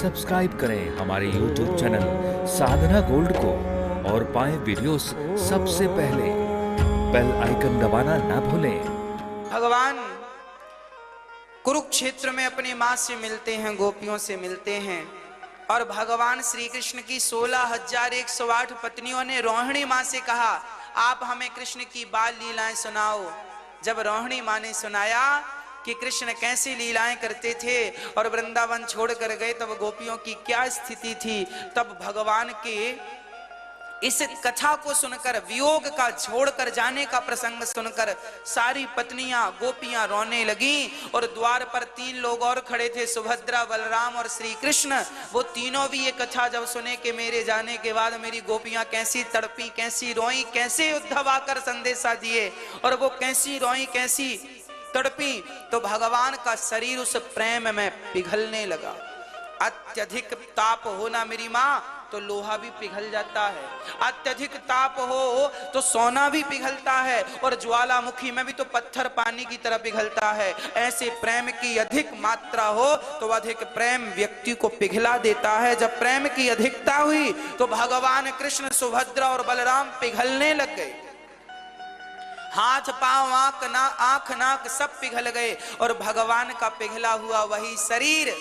Subscribe करें हमारे YouTube channel साधना gold को और पाएं वीडियोस सबसे पहले। बेल आइकन दबाना ना भूलें। भगवान कुरुक्षेत्र में अपनी मां से मिलते हैं, गोपियों से मिलते हैं, और भगवान श्री कृष्ण की 16,108 पत्नियों ने रोहिणी मां से कहा, आप हमें कृष्ण की बाल लीलाएं सुनाओ। जब रोहिणी मां ने सुनाया कि कृष्ण कैसी लीलाएं करते थे और वृंदावन छोड़कर गए तब गोपियों की क्या स्थिति थी, तब भगवान के इस कथा को सुनकर, वियोग का छोड़कर जाने का प्रसंग सुनकर सारी पत्नियां गोपियां रोने लगी। और द्वार पर 3 लोग और खड़े थे, सुभद्रा, बलराम और श्री कृष्ण। वो तीनों भी ये कथा जब सुने कि मेरे जाने के बाद मेरी गोपियां कैसी तड़पी, कैसी रोई, कैसे उद्धव आकर संदेशा दिए और वो कैसी रोई, कैसी तड़पी, तो भगवान का शरीर उस प्रेम में पिघलने लगा। अत्यधिक ताप हो ना मेरी मां तो लोहा भी पिघल जाता है, अत्यधिक ताप हो तो सोना भी पिघलता है, और ज्वालामुखी में भी तो पत्थर पानी की तरह पिघलता है। ऐसे प्रेम की अधिक मात्रा हो तो अधिक प्रेम व्यक्ति को पिघला देता है। जब प्रेम की अधिकता हुई तो भगवान कृष्ण, सुभद्रा और बलराम पिघलने लग गए। हाथ पांव, आंख नाक सब पिघल गए, और भगवान का पिघला हुआ वही शरीर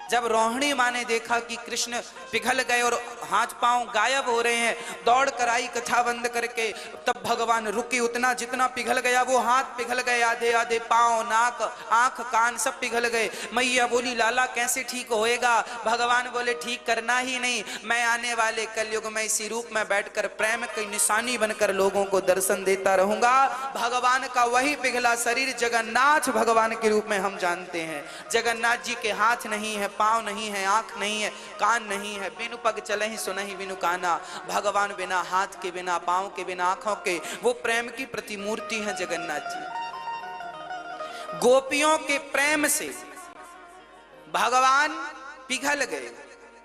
जब रोहिणी मां ने देखा कि कृष्ण पिघल गए और हाथ पांव गायब हो रहे हैं, दौड़ कर आई कथा बंद करके। तब भगवान रुके, उतना जितना पिघल गया वो हाथ पिघल गए, आधे आधे पांव, नाक, आंख, कान सब पिघल गए। मैया बोली, लाला कैसे ठीक होएगा? भगवान बोले, ठीक करना ही नहीं, मैं आने वाले कलयुग में इसी रूप में बैठकर प्रेम की निशानी बनकर लोगों को दर्शन देता रहूंगा। भगवान का वही पिघला शरीर जगन्नाथ भगवान के रूप में हम जानते हैं। जगन्नाथ जी के हाथ नहीं है, पांव नहीं है, आंख नहीं है, कान नहीं है, बिनु पग चले ही सुनहि बिनु काना। भगवान बिना हाथ के, बिना पांव के, बिना आंखों के वो प्रेम की प्रतिमूर्ति है जगन्नाथ जी। गोपियों के प्रेम से भगवान पिघल गए।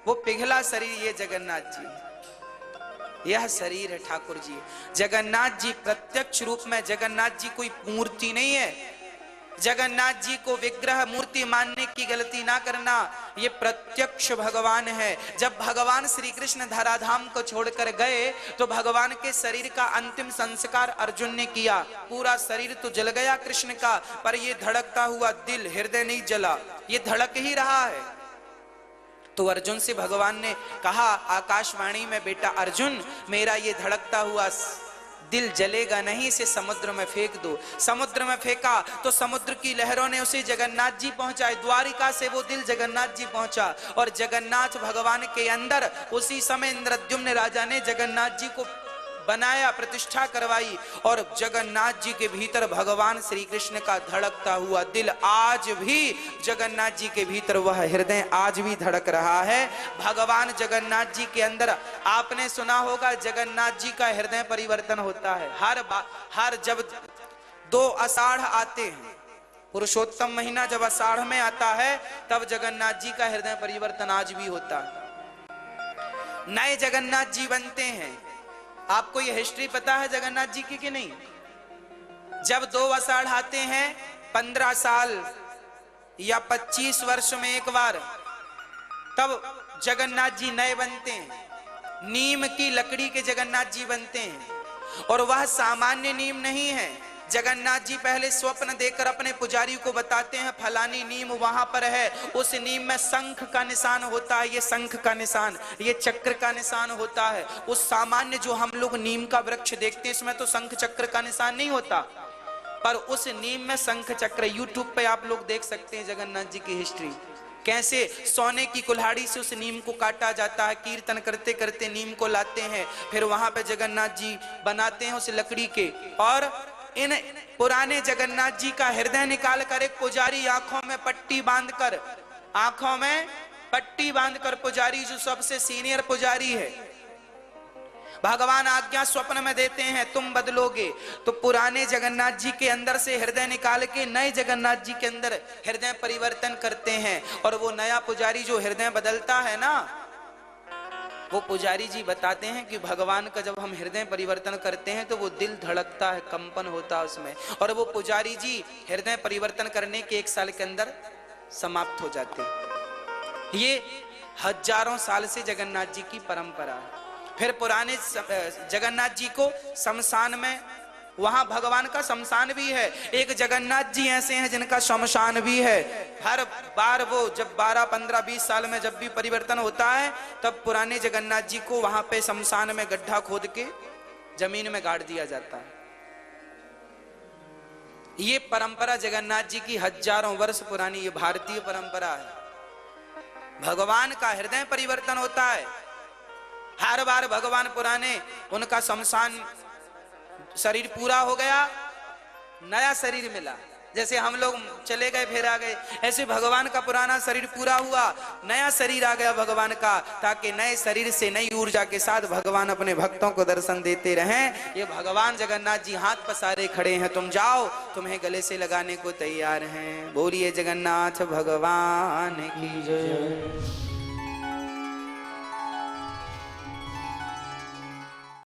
वो पिघला शरीर ये जगन्नाथ जी, यह शरीर है ठाकुर जी। जगन्नाथ जी प्रत्यक्ष रूप में, जगन्नाथ जी कोई मूर्ति नहीं है। जगन्नाथ जी को विग्रह मूर्ति मानने की गलती ना करना, ये प्रत्यक्ष भगवान है। जब भगवान श्री कृष्ण धराधाम को छोड़कर गए तो भगवान के शरीर का अंतिम संस्कार अर्जुन ने किया। पूरा शरीर तो जल गया कृष्ण का, पर ये धड़कता हुआ दिल, हृदय नहीं जला, ये धड़क ही रहा है। तो अर्जुन से भगवान ने कहा आकाशवाणी में, बेटा अर्जुन, मेरा ये धड़कता हुआ दिल जलेगा नहीं, इसे समुद्र में फेंक दो। समुद्र में फेंका तो समुद्र की लहरों ने उसे जगन्नाथ जी पहुंचाए। द्वारिका से वो दिल जगन्नाथ जी पहुंचा, और जगन्नाथ भगवान के अंदर उसी समय इंद्रद्युम्न राजा ने जगन्नाथ जी को बनाया, प्रतिष्ठा करवाई, और जगन्नाथ जी के भीतर भगवान श्री कृष्ण का धड़कता हुआ दिल, आज भी जगन्नाथ जी के भीतर वह हृदय आज भी धड़क रहा है। भगवान जगन्नाथ जी के अंदर, आपने सुना होगा जगन्नाथ जी का हृदय परिवर्तन होता है हर जब 2 आषाढ़ आते हैं, पुरुषोत्तम महीना जब आषाढ़ में आता है तब जगन्नाथ जी का हृदय परिवर्तन आज भी होता है। नए जगन्नाथ जी बनते हैं। आपको ये हिस्ट्री पता है जगन्नाथ जी की कि नहीं? जब 2 आषाढ़ आते हैं, 15 साल या 25 वर्ष में एक बार, तब जगन्नाथ जी नए बनते हैं। नीम की लकड़ी के जगन्नाथ जी बनते हैं, और वह सामान्य नीम नहीं है। जगन्नाथ जी पहले स्वप्न देखकर अपने पुजारी को बताते हैं, फलानी नीम वहां पर है, उस नीम में शंख का निशान होता है, ये शंख का निशान, ये चक्र का निशान होता है। उस सामान्य जो हम लोग नीम का वृक्ष देखते हैं इसमें तो शंख चक्र का निशान नहीं होता, पर उस नीम में शंख चक्र। यूट्यूब पे आप लोग देख सकते हैं जगन्नाथ जी की हिस्ट्री, कैसे सोने की कुल्हाड़ी से उस नीम को काटा जाता है। कीर्तन करते करते नीम को लाते हैं, फिर वहां पे जगन्नाथ जी बनाते हैं उस लकड़ी के। और इन पुराने जगन्नाथ जी का हृदय निकाल कर एक पुजारी आंखों में पट्टी बांधकर, आंखों में पट्टी बांधकर, पुजारी जो सबसे सीनियर पुजारी है, भगवान आज्ञा स्वप्न में देते हैं तुम बदलोगे, तो पुराने जगन्नाथ जी के अंदर से हृदय निकाल के नए जगन्नाथ जी के अंदर हृदय परिवर्तन करते हैं। और वो नया पुजारी जो हृदय बदलता है ना, वो पुजारी जी बताते हैं कि भगवान का जब हम हृदय परिवर्तन करते हैं तो वो दिल धड़कता है, कंपन होता है उसमें, और वो पुजारी जी हृदय परिवर्तन करने के 1 साल के अंदर समाप्त हो जाते हैं। ये हजारों साल से जगन्नाथ जी की परंपरा है। फिर पुराने जगन्नाथ जी को शमशान में, वहां भगवान का शमशान भी है। एक जगन्नाथ जी ऐसे हैं जिनका शमशान भी है। हर बार वो जब 12, 15, 20 साल में जब भी परिवर्तन होता है, तब पुराने जगन्नाथ जी को वहां पे शमशान में गड्ढा खोद के जमीन में गाड़ दिया जाता है। ये परंपरा जगन्नाथ जी की हजारों वर्ष पुरानी, ये भारतीय परंपरा है। भगवान का हृदय परिवर्तन होता है। हर बार भगवान पुराने, उनका शमशान शरीर पूरा हो गया, नया शरीर मिला। जैसे हम लोग चले गए फिर आ गए, ऐसे भगवान का पुराना शरीर पूरा हुआ, नया शरीर आ गया भगवान का, ताकि नए शरीर से नई ऊर्जा के साथ भगवान अपने भक्तों को दर्शन देते रहें। ये भगवान जगन्नाथ जी हाथ पसारे खड़े हैं, तुम जाओ, तुम्हें गले से लगाने को तैयार हैं। बोलिए जगन्नाथ भगवान की जय।